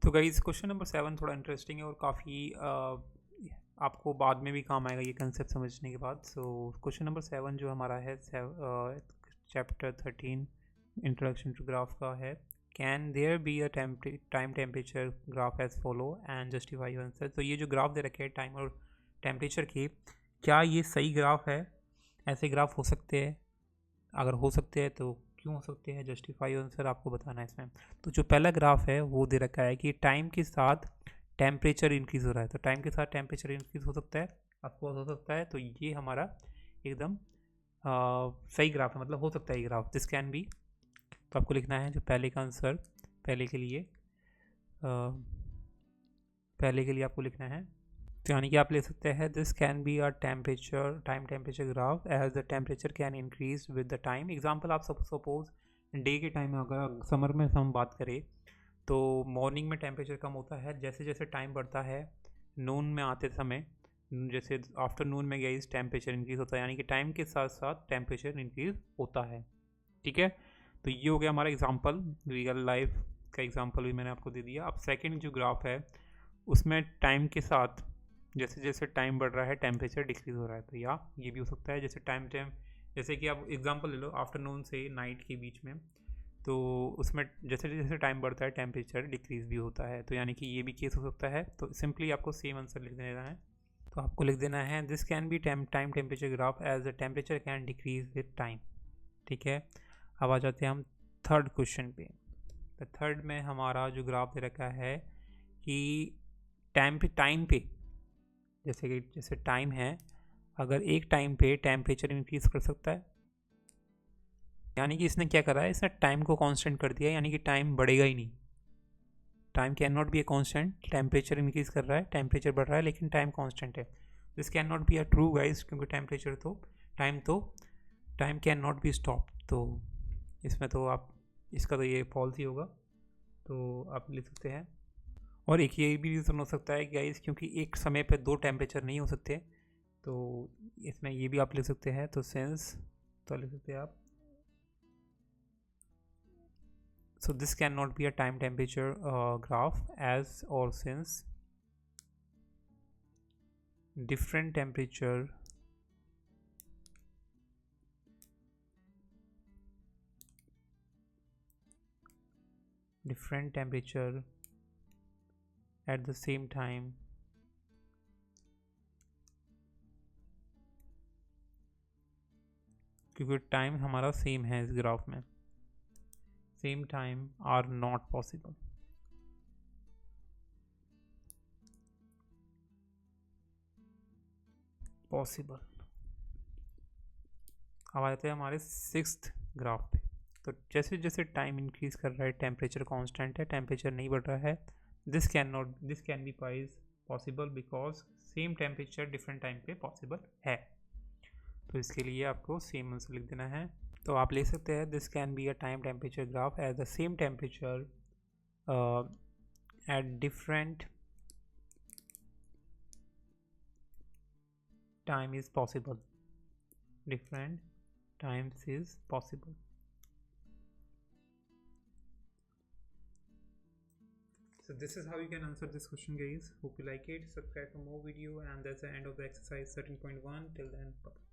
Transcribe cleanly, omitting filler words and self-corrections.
तो guys question number 7 थोड़ा interesting है और काफ़ी आपको बाद में भी काम आएगा ये कंसेप्ट समझने के बाद। सो क्वेश्चन नंबर 7 जो हमारा है चैप्टर 13 इंट्रोडक्शन टू ग्राफ का है। Can there be a time temperature graph as follow and justify your answer. तो ये जो ग्राफ दे रखे हैं टाइम और टेम्परेचर की, क्या ये सही ग्राफ है? ऐसे ग्राफ हो सकते हैं? अगर हो सकते हैं तो क्यों हो सकते हैं? जस्टिफाई आंसर आपको बताना है इसमें। तो जो पहला ग्राफ है वो दे रखा है कि टाइम के साथ टेम्परेचर इंक्रीज़ हो रहा है। तो टाइम के साथ टेम्परेचर इंक्रीज़ हो सकता है, ऑफकोर्स हो सकता है। तो ये हमारा एकदम सही ग्राफ है, मतलब हो सकता है ये ग्राफ। दिस कैन बी, तो आपको लिखना है जो पहले का आंसर, पहले के लिए आपको लिखना है। तो यानी कि आप ले सकते हैं this can be a time temperature graph as the temperature can increase with the time. Example आप सपोज डे के टाइम में, अगर समर में हम बात करें तो मॉर्निंग में टेम्परेचर कम होता है, जैसे जैसे टाइम बढ़ता है नून में आते समय, जैसे आफ्टरनून में गई टेम्परेचर इंक्रीज होता है, यानी कि टाइम के साथ साथ टेम्परेचर इंक्रीज होता है। ठीक है, तो ये हो गया हमारा एग्जांपल, रियल लाइफ का एग्जांपल भी मैंने आपको दे दिया। अब सेकंड जो ग्राफ है उसमें टाइम के साथ जैसे जैसे टाइम बढ़ रहा है टेम्परेचर डिक्रीज हो रहा है। तो या ये भी हो सकता है, जैसे जैसे कि आप एग्जांपल ले लो आफ्टरनून से नाइट के बीच में, तो उसमें जैसे जैसे टाइम बढ़ता है टेम्परेचर डिक्रीज भी होता है। तो यानी कि ये भी केस हो सकता है। तो सिंपली आपको सेम आंसर लिख देना है। तो आपको लिख देना है this can be time temperature graph as the temperature can decrease with time. ठीक है, अब आ जाते हैं हम थर्ड क्वेश्चन पे। तो थर्ड में हमारा जो ग्राफ दे रखा है कि टाइम पे जैसे टाइम है, अगर एक टाइम पे टेम्परेचर इंक्रीज कर सकता है, यानी कि इसने क्या करा है, इसने टाइम को कांस्टेंट कर दिया, यानी कि टाइम बढ़ेगा ही नहीं। Time can not be a constant, temperature increase कर रहा है, टेम्परेचर बढ़ रहा है लेकिन टाइम कांस्टेंट है। This can not be a true guys, क्योंकि time can not be stop. तो इसमें तो आप इसका तो ये फॉल्स ही होगा, तो आप लिख सकते हैं। और एक ये भी रीज़न हो सकता है गाइस, क्योंकि एक समय पे दो टेम्परेचर नहीं हो सकते, तो इसमें ये भी आप लिख सकते हैं। तो सेंस तो लिख सकते हैं आप, so this cannot be a time temperature graph as or since different temperature at the same time क्योंकि टाइम हमारा सेम है इस ग्राफ में, same time are not possible. अब आ जाते हैं हमारे सिक्स्थ ग्राफ पे। तो जैसे जैसे टाइम इंक्रीज कर रहा है टेम्परेचर कांस्टेंट है, टेम्परेचर नहीं बढ़ रहा है। This can be possible because same temperature different time पे पॉसिबल है। तो इसके लिए आपको सेम आंसर लिख देना है। तो आप ले सकते हैं this can be a time temperature graph as the same temperature at different time is possible, different times is possible. So this is how you can answer this question guys. Hope you like it. Subscribe for more video, and that's the end of the exercise 13.1. Till then, bye.